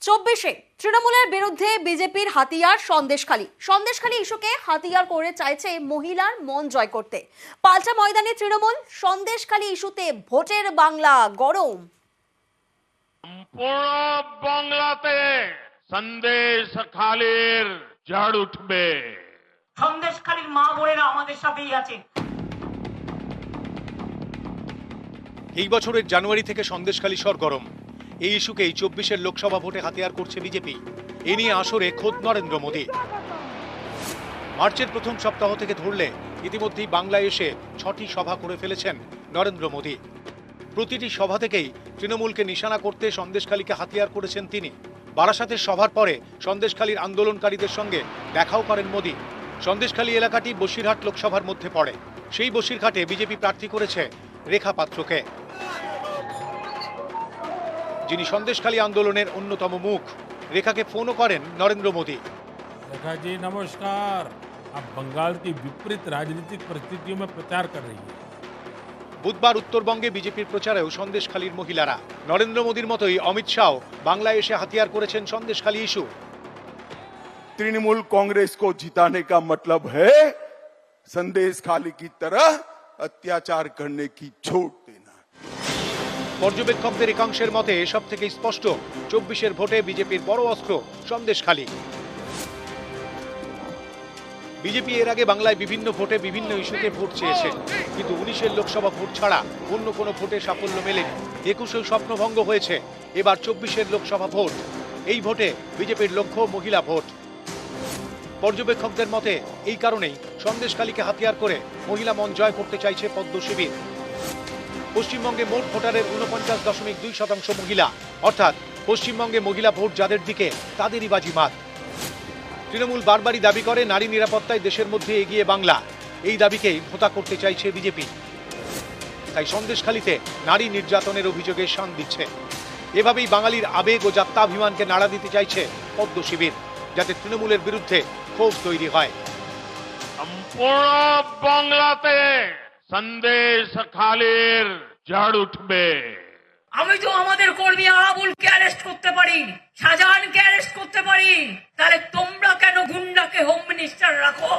24-এ তৃণমূলের বিরুদ্ধে বিজেপির হাতিয়ার সন্দেশখালী ইস্যুকে হাতিয়ার করে চাইছে মহিলার মন জয় করতে। পাল্টা ময়দানে তৃণমূল, সন্দেশখালী ইস্যুতে ভোটের বাংলা গরম। পুরো বাংলাতে সন্দেশখালীর ঝড় উঠবে। সন্দেশখালীর মা বোনেরা আমাদের সাথেই আছে। এই বছরের জানুয়ারি থেকে সন্দেশখালী সরগরম। এই ইস্যুকেই 24-এর লোকসভা ভোটে হাতিয়ার করছে বিজেপি। এ নিয়ে আসরে খোদ নরেন্দ্র মোদী। মার্চের প্রথম সপ্তাহ থেকে ধরলে ইতিমধ্যেই বাংলায় এসে 6টি সভা করে ফেলেছেন নরেন্দ্র মোদী। প্রতিটি সভা থেকেই তৃণমূলকে নিশানা করতে সন্দেশখালীকে হাতিয়ার করেছেন তিনি। বারাসাতের সভার পরে সন্দেশখালীর আন্দোলনকারীদের সঙ্গে দেখাও করেন মোদী। সন্দেশখালী এলাকাটি বসিরহাট লোকসভার মধ্যে পড়ে। সেই বসিরহাটে বিজেপি প্রার্থী করেছে রেখা পাত্রকে, যিনি সন্দেশখালী আন্দোলনের অন্যতম মুখ। রেখাকে ফোনও করেন নরেন্দ্র মোদী। रेखा जी नमस्कार। आप बंगाल की विपरीत राजनीतिक परिस्थितियों में प्रचार कर रही है। বুধবার উত্তরবঙ্গে বিজেপির প্রচারেও সন্দেশখালীর মহিলারা। নরেন্দ্র মোদীর মতোই অমিত শাহ বাংলায় এসে হাতিয়ার করেছেন সন্দেশখালী ইস্যু। तृणमूल कांग्रेस को जिताने का मतलब है संदेशखाली की तरह अत्याचार करने की छूट देना। পর্যবেক্ষকদের একাংশের মতে এসব থেকে স্পষ্ট 24-এর ভোটে বিজেপির বড় অস্ত্র সন্দেশখালী। বিজেপি এর আগে বাংলায় বিভিন্ন ভোটে বিভিন্ন ইস্যুতে ভোট চেয়েছে, কিন্তু 19-এর লোকসভা ভোট ছাড়া অন্য কোনো ভোটে সাফল্য মেলেনি। 21-এও স্বপ্নভঙ্গ হয়েছে। এবার 24-এর লোকসভা ভোট। এই ভোটে বিজেপির লক্ষ্য মহিলা ভোট। পর্যবেক্ষকদের মতে এই কারণেই সন্দেশখালীকে হাতিয়ার করে মহিলা মন জয় করতে চাইছে পদ্ম শিবির। পশ্চিমবঙ্গে মোট ভোটারের 49.2% মহিলা, অর্থাৎ পশ্চিমবঙ্গে মহিলা ভোট যাদের দিকে তাদেরই বাজিমাত। তৃণমূল বারবারই দাবি করে নারী নিরাপত্তায় দেশের মধ্যে এগিয়ে বাংলা। এই দাবিকেই ভোতা করতে চাইছে বিজেপি। তাই সন্দেশখালীতে নারী নির্যাতনের অভিযোগে শান দিচ্ছে। এভাবেই বাঙালির আবেগ ও যাত্রাভিমানকে নাড়া দিতে চাইছে পদ্ম শিবির, যাতে তৃণমূলের বিরুদ্ধে ক্ষোভ তৈরি হয়। পুরো বাংলাতে সন্দেশখালীর ঝড় উঠবে। আমি তো আমাদের কর্মী আবুলকে অ্যারেস্ট করতে পারি, শাহজাহানকে অ্যারেস্ট করতে পারি, তাহলে তোমরা কেন গুন্ডাকে হোম মিনিস্টার রাখো?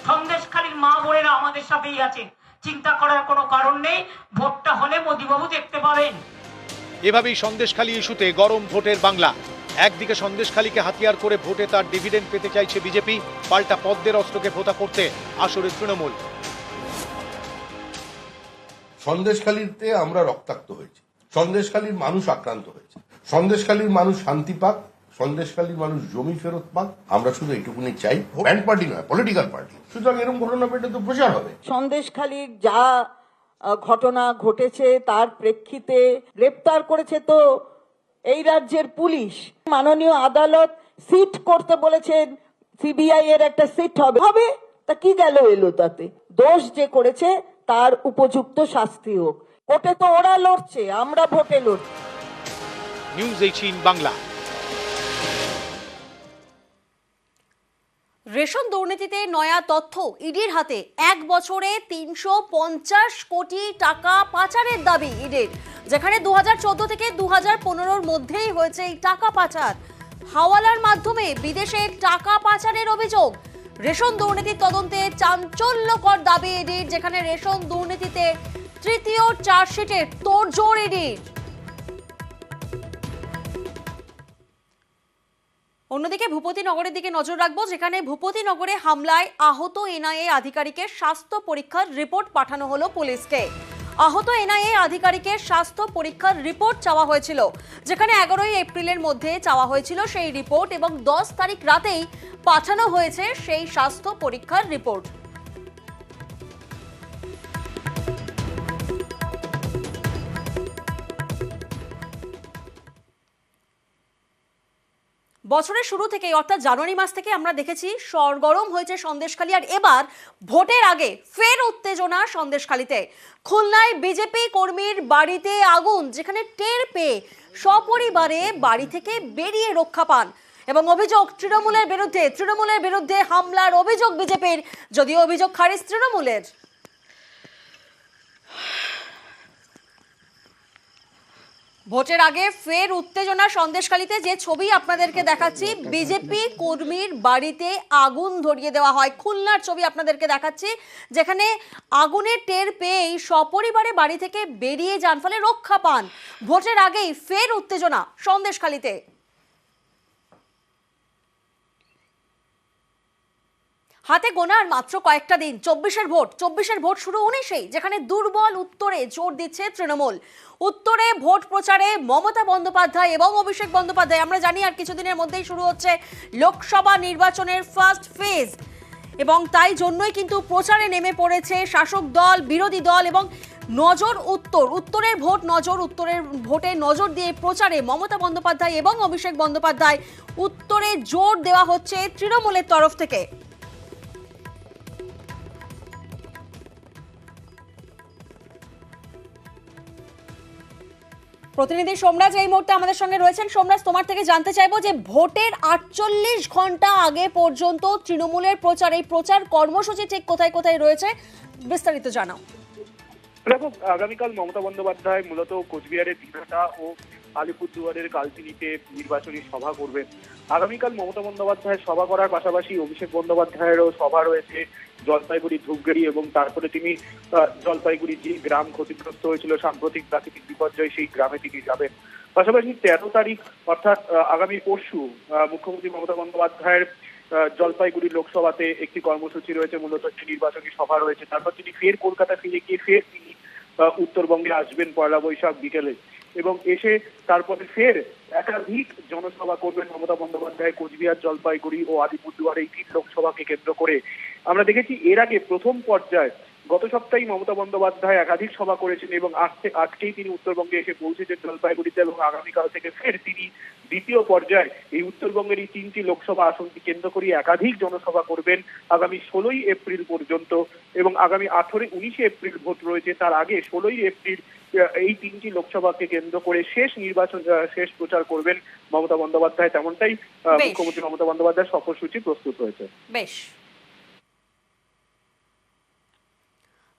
সন্দেশখালীর মা বোনেরা আমাদের সাথেই আছে। চিন্তা করার কোনো কারণ নেই। ভোটটা হলে মোদীবাবু দেখতে পাবেন। এভাবেই সন্দেশখালী ইস্যুতে গরম ভোটের বাংলা। একদিকে সন্দেশখালীকে হাতিয়ার করে ভোটে তার ডিভিডেন্ড পেতে চাইছে বিজেপি, পাল্টা পদ্মের অস্ত্রকে ভোতা করতে আসরে তৃণমূল। সন্দেশখালীতে আমরা রক্তাক্ত হয়েছি, সন্দেশখালীর মানুষ আক্রান্ত হয়েছে, সন্দেশখালীর মানুষ শান্তি পাক, সন্দেশখালীর মানুষ জমি ফেরত পাক। আমরা শুধু এইটুকুনি চাই। ব্যান্ড পার্টি নয়, পলিটিক্যাল পার্টি। সুতরাং এরকম ঘটনা পেটে তো প্রচার হবে। সন্দেশখালীর যা ঘটনা ঘটেছে তার প্রেক্ষিতে গ্রেপ্তার করেছে তো এই রাজ্যের পুলিশ। মাননীয় আদালত সিট করতে বলেছেন, সিবিআই এর একটা সিট হবে। তা কি গেল এলো তাতে? দোষ যে করেছে তার উপযুক্ত শাস্তি হোক। ভোটে তো ওরা লড়ছে, আমরা ভোটে লড়ছি। নিউজ 18 বাংলা। রেশন দুর্নীতিতে নয়া তথ্য ইডির হাতে। 1 বছরে 350 কোটি টাকা পাচারের দাবি ইডির, যেখানে 2014 থেকে 2015-র মধ্যেই হয়েছে এই টাকা পাচার। হাওয়ালার মাধ্যমে বিদেশে টাকা পাচারের অভিযোগ। রেশন দুর্নীতির তদন্তে চাঞ্চল্যকর দাবি ইডির, যেখানে রেশন দুর্নীতিতে তৃতীয় চার্জশিটে তোড়জোড় ইডির। অন্যদিকে ভূপতিনগরের দিকে নজর রাখবো, যেখানে ভূপতিনগরে হামলায় আহত এনআইএ আধিকারিকের স্বাস্থ্য পরীক্ষার রিপোর্ট পাঠানো হলো পুলিশকে। আহত এনআইএ আধিকারিকের স্বাস্থ্য পরীক্ষার রিপোর্ট চাওয়া হয়েছিল, যেখানে 11ই এপ্রিলের মধ্যে চাওয়া হয়েছিল সেই রিপোর্ট, এবং 10 তারিখ রাতেই পাঠানো হয়েছে সেই স্বাস্থ্য পরীক্ষার রিপোর্ট। বছরের শুরু থেকে, অর্থাৎ জানুয়ারি মাস থেকে আমরা দেখেছি সরগরম হয়েছে সন্দেশখালী। আর এবার ভোটের আগে ফের উত্তেজনা সন্দেশখালীতে। খুলনায় বিজেপি কর্মীর বাড়িতে আগুন, যেখানে টের পেয়ে সপরিবারে বাড়ি থেকে বেরিয়ে রক্ষা পান। এবং অভিযোগ তৃণমূলের বিরুদ্ধে হামলার অভিযোগ বিজেপির, যদিও অভিযোগ খারিজ তৃণমূলের। ভোটের আগে ফের উত্তেজনা সন্দেশখালীতে, যে ছবি আপনাদেরকে দেখাচ্ছি, বিজেপি কর্মীর বাড়িতে আগুন ধরিয়ে দেওয়া হয়। খুলনার ছবি আপনাদেরকে দেখাচ্ছি, যেখানে আগুনের টের পেয়েই সপরিবারে বাড়ি থেকে বেরিয়ে যান, ফলে রক্ষা পান। ভোটের আগেই ফের উত্তেজনা সন্দেশখালীতে। হাতে গোনা আর মাত্র কয়েকটা দিন, 24-এর ভোট শুরু 19-এই, যেখানে দুর্বল উত্তরে জোর দিচ্ছে তৃণমূল। উত্তরে ভোট প্রচারে মমতা বন্দ্যোপাধ্যায় এবং অভিষেক বন্দ্যোপাধ্যায়। আমরা জানি আর কিছুদিনের মধ্যেই শুরু হচ্ছে লোকসভা নির্বাচনের ফার্স্ট ফেজ, এবং তাই জন্যই কিন্তু প্রচারে নেমে পড়েছে শাসক দল, বিরোধী দল, এবং নজর উত্তরের ভোট নজর, উত্তরের ভোটে নজর দিয়ে প্রচারে মমতা বন্দ্যোপাধ্যায় এবং অভিষেক বন্দ্যোপাধ্যায়। উত্তরে জোর দেওয়া হচ্ছে তৃণমূলের তরফ থেকে। প্রতিনিধি সোমরাজ এই মুহূর্তে আমাদের সঙ্গে রয়েছেন। সোমরাজ, তোমার থেকে জানতে চাইবো যে ভোটের 48 ঘন্টা আগে পর্যন্ত তৃণমূলের প্রচার কর্মসূচি ঠিক কোথায় কোথায় রয়েছে, বিস্তারিত জানাও। দেখো, আগামীকাল মমতা বন্দ্যোপাধ্যায় মূলত কোচবিহারের দিনহাটা ও আলিপুরদুয়ারের কালচিনিতে নির্বাচনী সভা করবেন। আগামীকাল মমতা বন্দ্যোপাধ্যায়ের সভা করার পাশাপাশি অভিষেক বন্দ্যোপাধ্যায়েরও সভা রয়েছে জলপাইগুড়ি, ধূপগুড়ি, এবং তারপরে তিনি জলপাইগুড়ি যে গ্রাম ক্ষতিগ্রস্ত হয়েছিল সাম্প্রতিক প্রাকৃতিক বিপর্যয়, সেই গ্রামে তিনি যাবেন। পাশাপাশি 13 তারিখ অর্থাৎ আগামী পরশু মুখ্যমন্ত্রী মমতা বন্দ্যোপাধ্যায়ের জলপাইগুড়ি লোকসভাতে একটি কর্মসূচি রয়েছে, মূলত একটি নির্বাচনী সভা রয়েছে। তারপর তিনি ফের কলকাতা ফিরে গিয়ে ফের তিনি উত্তরবঙ্গে আসবেন পয়লা বৈশাখ বিকেলে, এবং এসে তারপরে ফের একাধিক জনসভা করবেন মমতা বন্দ্যোপাধ্যায় কোচবিহার, জলপাইগুড়ি ও আলিপুরদুয়ার এই 3 লোকসভাকে কেন্দ্র করে। আমরা দেখেছি এর আগে প্রথম পর্যায়ে গত সপ্তাহে মমতা বন্দ্যোপাধ্যায় একাধিক সভা করেছেন, এবং আজকেই তিনি উত্তরবঙ্গে এসে পৌঁছেছেন জলপাইগুড়িতে, এবং আগামীকাল থেকে ফের তিনি দ্বিতীয় পর্যায়ে এই উত্তরবঙ্গের এই 3টি লোকসভা আসনকে কেন্দ্র করে একাধিক জনসভা করবেন আগামী 16ই এপ্রিল পর্যন্ত, এবং আগামী 19 এপ্রিল ভোট রয়েছে, তার আগে 16ই এপ্রিল এই 3টি লোকসভাকে কেন্দ্র করে শেষ প্রচার করবেন মমতা বন্দ্যোপাধ্যায়। তেমনটাই মুখ্যমন্ত্রী মমতা বন্দ্যোপাধ্যায়ের সফরসূচি প্রস্তুত হয়েছে। বেশ।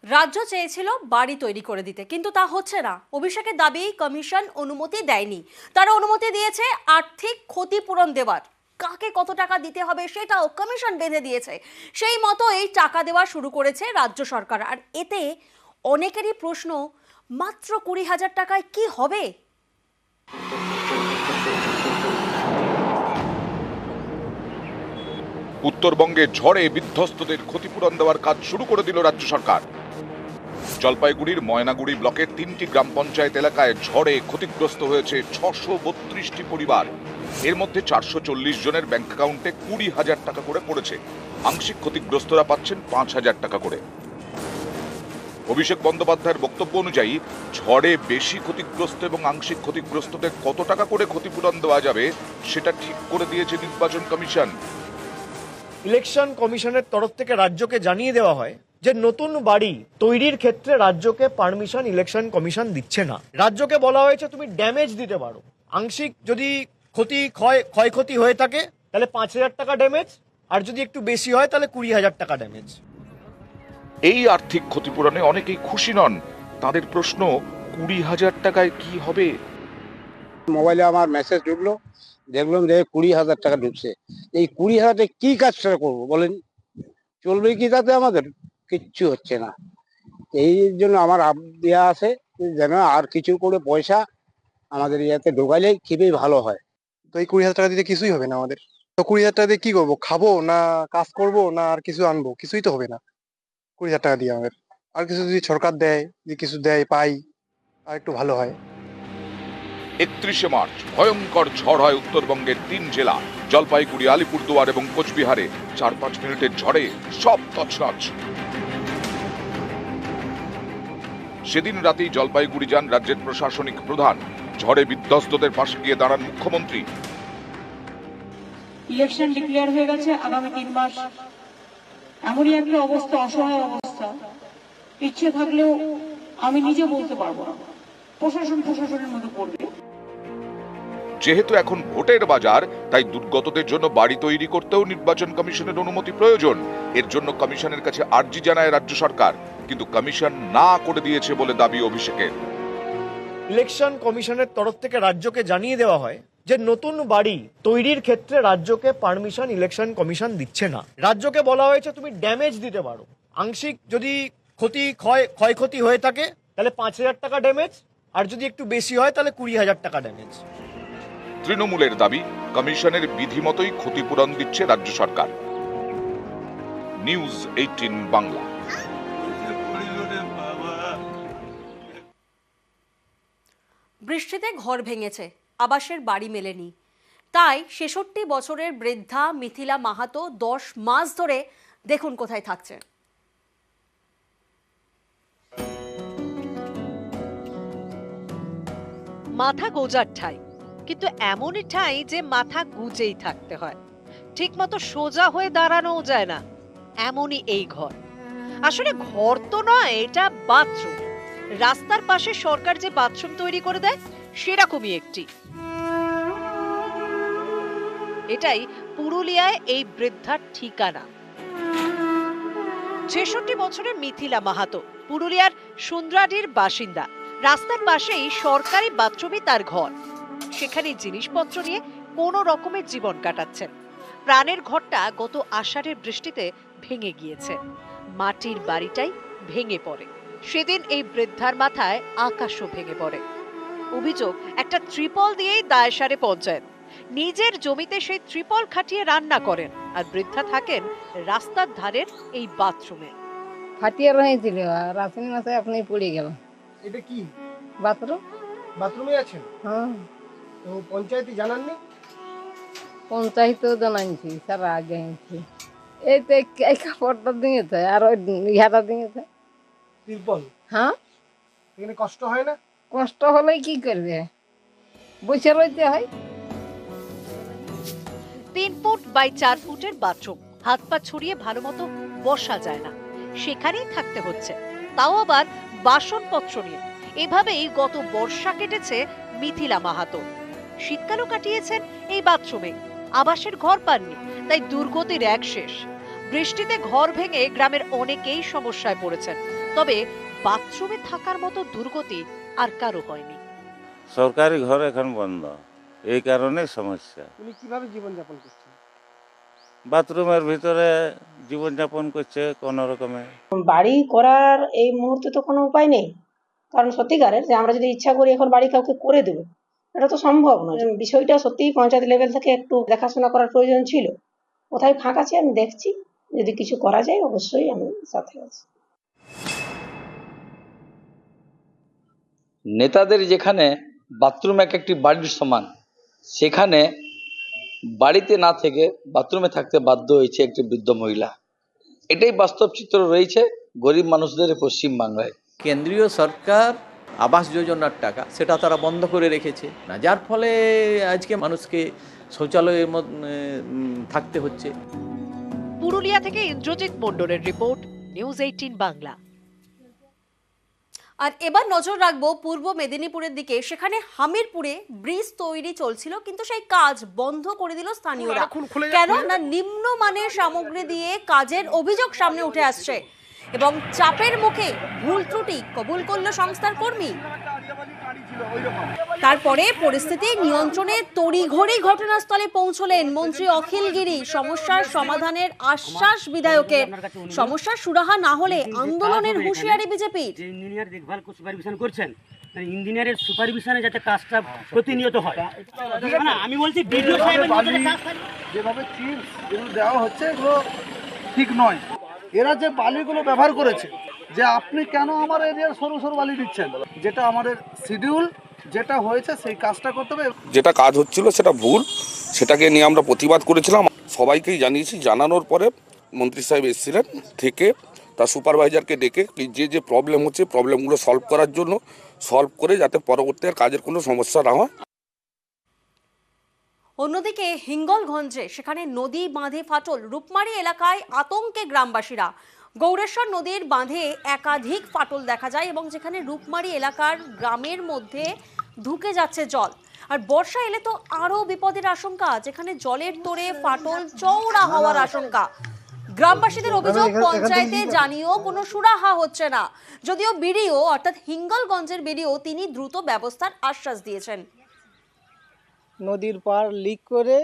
রাজ্য চেয়েছিল বাড়ি তৈরি করে দিতে, কিন্তু তা হচ্ছে না। অভিষেকের দাবি কমিশন অনুমতি দেয়নি, তারা অনুমতি দিয়েছে আর্থিক ক্ষতিপূরণ দেওয়ার। কাকে কত টাকা দিতে হবে সেটাও কমিশন বেঁধে দিয়েছে, সেই মতো এই টাকা দেওয়া শুরু করেছে রাজ্য সরকার। আর এতে অনেকেরই প্রশ্ন, মাত্র 20,000 টাকায় কি হবে? উত্তরবঙ্গে ঝড়ে বিধ্বস্তদের ক্ষতিপূরণ দেওয়ার কাজ শুরু করে দিল রাজ্য সরকার। জলপাইগুড়ির ময়নাগুড়ি ব্লকের 3টি গ্রাম পঞ্চায়েত এলাকায় ঝড়ে ক্ষতিগ্রস্ত হয়েছে 632টি পরিবার। এর মধ্যে 440 জনের ব্যাংক অ্যাকাউন্টে 20,000 টাকা করে পড়েছে। আংশিক ক্ষতিগ্রস্তরা পাচ্ছেন 5,000 টাকা করে। অভিষেক বন্দ্যোপাধ্যায়ের বক্তব্য অনুযায়ী ঝড়ে বেশি ক্ষতিগ্রস্ত এবং আংশিক ক্ষতিগ্রস্তদের কত টাকা করে ক্ষতিপূরণ দেওয়া যাবে সেটা ঠিক করে দিয়েছে নির্বাচন কমিশন। ইলেকশন কমিশনের তরফ থেকে রাজ্যকে জানিয়ে দেওয়া হয় যে নতুন বাড়ি তৈরির ক্ষেত্রে রাজ্যকে পারমিশন ইলেকশন কমিশন দিচ্ছে না। রাজ্যকে বলা হয়েছে তুমি ড্যামেজ দিতে পারো, আংশিক যদি ক্ষয়ক্ষতি হয়ে থাকে তাহলে 5,000 টাকা ড্যামেজ, আর যদি একটু বেশি হয় তাহলে 20,000 টাকা ড্যামেজ। এই আর্থিক ক্ষতিপূরণে অনেকেই খুশি নন। তাদের প্রশ্ন, 20,000 টাকায় কি হবে? মোবাইলে আমার মেসেজ ঢুকলো, দেখলাম যে 20,000 টাকা ঢুকছে। এই 20,000 টাকা কি কাজ করবো বলেন? চলবে কি তাতে? আমাদের কিচ্ছু হচ্ছে না। এই জন্য আমার দেওয়া আছে যেন আর কিছু করে পয়সা আমাদের ইয়াতে ঢোকাইলে খুবই ভালো হয়। তো এই 20,000 টাকা দিতে কিছুই হবে না আমাদের। তো 20,000 টাকা দিয়ে কি করবো? খাবো না কাজ করবো না আর কিছু আনবো? কিছুই তো হবে না 20,000 টাকা দিয়ে আমাদের। আর কিছু যদি সরকার দেয়, যদি কিছু দেয় পাই, আর একটু ভালো হয়। 31শে মার্চ ভয়ঙ্কর ঝড় হয় উত্তরবঙ্গের 3 জেলা জলপাইগুড়ি, আলিপুরদুয়ার এবং কোচবিহারে। 4-5 মিনিটের ঝড়ে সব তছনছ। সেদিন রাতেই জলপাইগুড়ি যান রাজ্যের প্রশাসনিক প্রধান। ঝড়ে বিধ্বস্তদের পাশে গিয়ে দাঁড়ান মুখ্যমন্ত্রী। ইলেকশন ডিক্লেয়ার হয়ে গেছে আগামী 3 মাস। এমনই একটা অবস্থা, অসহায় অবস্থা, ইচ্ছে থাকলেও আমি নিজে বলতে পারবো না, প্রশাসনের মধ্যে পড়বে। যেহেতু এখন ভোটের বাজার, তাই দুর্গতদের জন্য বাড়ি তৈরি করতেও নির্বাচন কমিশনের অনুমতি প্রয়োজন। এর জন্য কমিশনের কাছে আর্জি জানায় রাজ্য সরকার, কিন্তু কমিশন না করে দিয়েছে বলে দাবি অভিষেকের। ইলেকশন কমিশনের তরফ থেকে রাজ্যকে জানিয়ে দেওয়া হয় যে নতুন বাড়ি তৈরির ক্ষেত্রে রাজ্যকে পারমিশন ইলেকশন কমিশন দিচ্ছে না। রাজ্যকে বলা হয়েছে তুমি ড্যামেজ দিতে পারো, আংশিক যদি ক্ষয়ক্ষতি হয়ে থাকে তাহলে 5,000 টাকা ড্যামেজ, আর যদি একটু বেশি হয় তাহলে 20,000 টাকা ড্যামেজ। তৃণমূলের দাবি কমিশনের বিধিমতোই ক্ষতিপূরণ দিচ্ছে রাজ্য সরকার। নিউজ 18 বাংলা। বৃষ্টিতে ঘর ভেঙেছে, আবাসের বাড়ি মেলেনি, তাই 66 বছরের বৃদ্ধা মিথিলা মাহাতো 10 মাস ধরে দেখুন কোথায় থাকছে। মাথা গোজার ঠাঁই, কিন্তু এমনই ঠাঁই যে মাথা গুজেই থাকতে হয়, ঠিক মতো সোজা হয়ে দাঁড়ানোও যায় না, এমনই এই ঘর। আসলে ঘর তো নয়, এটা বাথরুম। রাস্তার পাশে সরকার যে বাথরুম তৈরি করে দেয় সেরকমই একটি। এটাই পুরুলিয়ায় এই বৃদ্ধার ঠিকানা। 66 বছরের মিথিলা মাহাতো পুরুলিয়ার সুন্দ্রাডির বাসিন্দা। রাস্তার পাশেই সরকারি বাথরুমে তার ঘর, সেখানে জিনিসপত্র নিয়ে কোনো রকমের জীবন কাটাচ্ছেন। প্রাণের ঘরটা গত আষাঢ়ের বৃষ্টিতে ভেঙে গিয়েছে, মাটির বাড়িটাই ভেঙে পড়ে। সেদিন এই বৃদ্ধার মাথায় আকাশও ভেঙে পড়ে। অভিযোগ, একটা ত্রিপল দিয়েই দায় সারে পঞ্চায়েত। নিজের জমিতে সেই ত্রিপল খাটিয়ে রান্না করেন, আর বৃদ্ধা থাকেন রাস্তার ধারের এই বাথরুমে। ফাটিয়ে রয়েছিল আর আশ্বিন মাসে আপনি পড়ে গেল। এটা কি বাথরুম? বাথরুমে আছেন? হ্যাঁ। তো পঞ্চায়েতে জানাননি? পঞ্চায়েতেও জানাইছি, সারা আগে আনছি। এই তো এই কাপড়টা দিয়েছে আর ওই ইহাটা দিয়েছে ত্রিপল। হ্যাঁ। এখানে কষ্ট হয় না? কষ্ট হলে কি করবে, বসে রইতে হয়। 3 ফুট বাই 4 ফুটের বাথরুম, হাত পা ছড়িয়ে ভালো মতো বসা যায় না, সেখানেই থাকতে হচ্ছে, তাও আবার বাসনপত্র নিয়ে। এভাবেই গত বর্ষা কেটেছে মিথিলা মাহাতো। শীতকালও কাটিয়েছেন এই বাথরুমে। আবাসের ঘর পাননি, তাই দুর্গতির এক শেষ। বৃষ্টিতে ঘর ভেঙে গ্রামের অনেকেই সমস্যায় পড়েছেন, তবে বাথরুমে থাকার মতো দুর্গতি আর কারো হয়নি। সরকারি ঘর এখন বন্ধ, এই কারণে সমস্যা। উনি কিভাবে জীবনযাপন করছেন? বাথরুমের ভিতরে জীবনযাপন করছে কোন রকমে। বাড়ি করার এই মুহূর্তে তো কোনো উপায় নেই, কারণ সত্যিকারের যে আমরা যদি ইচ্ছা করি এখন বাড়ি কাউকে করে দেবো, এটা তো সম্ভব নয়। বিষয়টা সত্যিই পঞ্চায়েত লেভেল থেকে একটু দেখাশোনা করার প্রয়োজন ছিল। কোথায় ফাঁক আছে আমি দেখছি, যদি কিছু করা যায় অবশ্যই আমি সাথে আছি। নেতাদের যেখানে বাথরুম এক একটি বাড়ির সমান, সেখানে বাড়িতে না থেকে বাথরুমে থাকতে বাধ্য হয়েছে একটি বৃদ্ধ মহিলা। এটাই বাস্তব চিত্র রয়েছে গরিব মানুষদের পশ্চিম বাংলায়। কেন্দ্রীয় সরকার আবাস যোজনার টাকা সেটা তারা বন্ধ করে রেখেছে না, যার ফলে আজকে মানুষকে শৌচালয়ের মধ্যে থাকতে হচ্ছে। পুরুলিয়া থেকে ইন্দ্রজিৎ মণ্ডলের রিপোর্ট, নিউজ 18 বাংলা। আর এবার নজর রাখবো পূর্ব মেদিনীপুরের দিকে। সেখানে হামিরপুরে ব্রিজ তৈরি চলছিল, কিন্তু সেই কাজ বন্ধ করে দিল স্থানীয়রা। কেন না, নিম্নমানের সামগ্রী দিয়ে কাজের অভিযোগ সামনে উঠে আসছে এবং চাপের মুখে ভুল ত্রুটি কবুল করল সংস্থার কর্মী। তারপরে পরিস্থিতি নিয়ন্ত্রণে তড়িঘড়ি ঘটনাস্থলে পৌঁছলেন মন্ত্রী অখিল গিরি। সমস্যার সমাধানের আশ্বাস বিধায়কের। সমস্যার সুরাহা না হলে আন্দোলনের হুঁশিয়ারি বিজেপির। ইঞ্জিনিয়ার দেখভাল সুপারভিশন করছেন, ইঞ্জিনিয়ারের সুপারভিশনে যাতে কাজটা প্রতিনিয়ত হয়। না, আমি বলছি বিডিও সাহেবের মধ্যে কাজ যেভাবে চিপস যেগুলো দেওয়া হচ্ছে এগুলো ঠিক নয়। এরা যে বালিগুলো ব্যবহার করেছে, যে আপনি কেন আমার এরিয়ার সরু সরু বালি দিচ্ছেন, যেটা আমাদের শিডিউল যেটা হয়েছে সেই কাজটা করতে হবে। যেটা কাজ হচ্ছিল সেটা ভুল, সেটাকে নিয়ে আমরা প্রতিবাদ করেছিলাম, সবাইকেই জানিয়েছি। জানানোর পরে মন্ত্রী সাহেব এসেছিলেন, থেকে তার সুপারভাইজারকে ডেকে যে যে প্রবলেম হচ্ছে প্রবলেমগুলো সলভ করে যাতে পরবর্তী আর কাজের কোনো সমস্যা না হয়। অন্যদিকে হিঙ্গলগঞ্জে সেখানে নদী বাঁধে ফাটল। রূপমারি এলাকায় আতঙ্কে গ্রামবাসীরা। গৌরেশ্বর নদীর বাঁধে একাধিক ফাটল দেখা যায় এবং যেখানে রূপমারি এলাকার গ্রামের মধ্যে ঢুকে যাচ্ছে জল। আর বর্ষা এলে তো আরো বিপদের আশঙ্কা, যেখানে জলের তোড়ে ফাটল চওড়া হওয়ার আশঙ্কা। গ্রামবাসীদের অভিযোগ, পঞ্চায়েতে জানিয়েও কোনো সুরাহা হচ্ছে না। যদিও বিডিও অর্থাৎ হিঙ্গলগঞ্জের বিডিও তিনি দ্রুত ব্যবস্থার আশ্বাস দিয়েছেন। নদীর পাড় লিক করে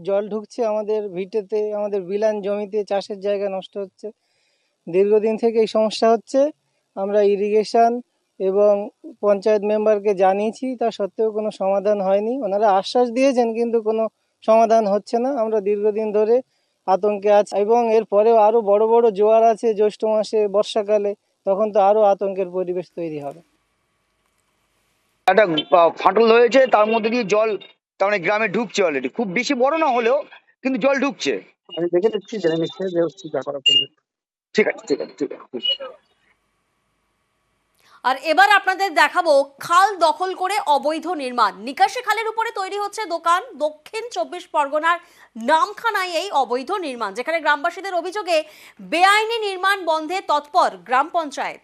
জল ঢুকছে আমাদের ভিটেতে, আমাদের বিলান জমিতে, চাষের জায়গা নষ্ট হচ্ছে। দীর্ঘদিন থেকে এই সমস্যা হচ্ছে। আমরা ইরিগেশন এবং পঞ্চায়েত মেম্বারকে জানিয়েছি, তা সত্ত্বেও কোনো সমাধান হয়নি। ওনারা আশ্বাস দিয়েছেন কিন্তু কোনো সমাধান হচ্ছে না। আমরা দীর্ঘদিন ধরে আতঙ্কে আছি এবং এরপরেও আরও বড় বড় জোয়ার আছে জ্যৈষ্ঠ মাসে, বর্ষাকালে, তখন তো আরও আতঙ্কের পরিবেশ তৈরি হবে। একটা ফাটল হয়েছে, তার মধ্যে দিয়ে জল তার মানে গ্রামে ঢুকছে অলরেডি, খুব বেশি বড় না হলেও কিন্তু জল ঢুকছে। আমি দেখে দিচ্ছি, জেনে নিচ্ছি যা করা করবে। ঠিক আছে, ঠিক আছে, ঠিক আছে। আর এবার আপনাদের দেখাবো খাল দখল করে অবৈধ নির্মাণ। নিকাশি খালের উপরে তৈরি হচ্ছে দোকান। দক্ষিণ 24 পরগনার নামখানায় এই অবৈধ নির্মাণ, যেখানে গ্রামবাসীদের অভিযোগে বেআইনি নির্মাণ বন্ধে তৎপর গ্রাম পঞ্চায়েত।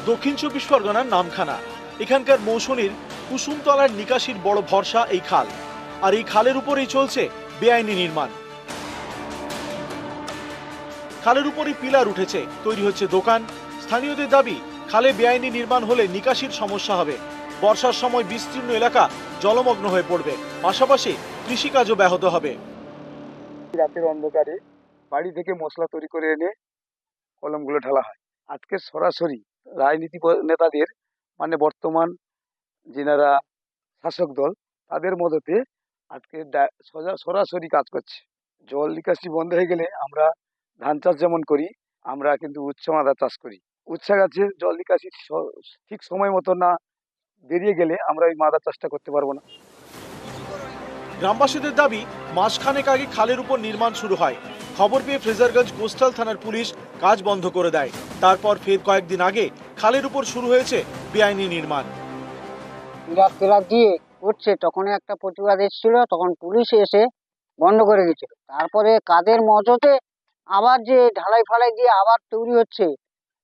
দক্ষিণ 24 পরগনার নামখানা, এখানকার মৌসুমীর কুসুমতলার নিকাশির বড় ভরসা এই খাল, আর এই খালের উপরেই চলছে বেআইনি নির্মাণ। খালের উপরই পিলার উঠেছে, তৈরি হচ্ছে দোকান। স্থানীয়দের দাবি, খালে বেআইনি নির্মাণ হলে নিকাশির সমস্যা হবে। বর্ষার সময় বিস্তীর্ণ এলাকা জলমগ্ন হয়ে পড়বে, পাশাপাশি কৃষিকাজও ব্যাহত হবে। রাতের অন্ধকারে বাড়ি থেকে মশলা তৈরি করে এনে কলমগুলো ঢালা হয়। আজকে সরাসরি রাজনীতি নেতাদের মানে বর্তমান যেনারা শাসক দল, তাদের মদতে আজকে সরাসরি কাজ করছে। জল নিকাশি বন্ধ হয়ে গেলে আমরা ধান চাষ যেমন করি, আমরা কিন্তু উচ্চ মাদা চাষ করি। উচ্ছা গাছে জল নিকাশি ঠিক সময় মতো না বেরিয়ে গেলে আমরা ওই মাদা চাষটা করতে পারবো না। গ্রামবাসীদের দাবি, মাসখানেক আগে খালের উপর নির্মাণ শুরু হয়। খবর পেয়ে ফ্রেজারগঞ্জ কোস্টাল থানার পুলিশ কাজ বন্ধ করে দেয়। তারপর ফের কয়েকদিন আগে খালের উপর শুরু হয়েছে বেআইনি নির্মাণ। পিলার দিয়ে করছে, তখন একটা প্রতিবাদ এসেছিল, তখন পুলিশ এসে বন্ধ করে দিয়েছিল। তারপরে কাদের মজতে আবার যে ঢালাই ফালাই দিয়ে আবার তৈরি হচ্ছে,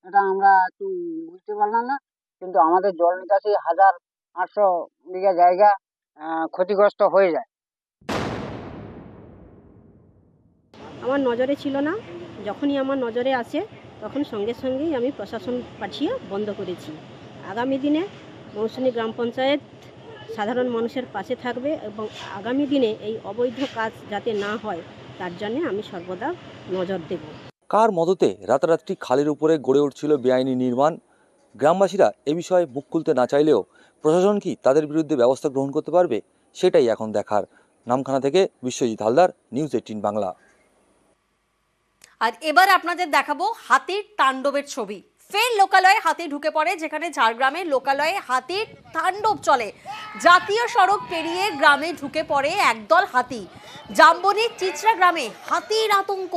এটা আমরা একটু বুঝতে পারলাম না। কিন্তু আমাদের জল নিকাশি 1800 বিঘা জায়গা ক্ষতিগ্রস্ত হয়ে যায়। আমার নজরে ছিল না, যখনই আমার নজরে আসে তখন সঙ্গে সঙ্গেই আমি প্রশাসন পাঠিয়ে বন্ধ করেছি। আগামী দিনে মৌসুমী গ্রাম পঞ্চায়েত সাধারণ মানুষের পাশে থাকবে এবং আগামী দিনে এই অবৈধ কাজ যাতে না হয় তার জন্য আমি সর্বদা নজর দেব। কার মদতে রাতারাতি খালের উপরে গড়ে উঠছিল বেআইনি নির্মাণ? গ্রামবাসীরা এ বিষয়ে মুখ খুলতে না চাইলেও প্রশাসন কি তাদের বিরুদ্ধে ব্যবস্থা গ্রহণ করতে পারবে, সেটাই এখন দেখার। নামখানা থেকে বিশ্বজিৎ হালদার, নিউজ 18 বাংলা। আর এবার আপনাদের দেখাবো হাতির তাণ্ডবের ছবি। ফের লোকালয়ে হাতি ঢুকে পড়ে, যেখানে ঝাড়গ্রামের লোকালয়ে হাতির তাণ্ডব চলে। জাতীয় সড়ক পেরিয়ে গ্রামে ঢুকে পড়ে একদল হাতি। জাম্বনির চিচড়া গ্রামে হাতির আতঙ্ক।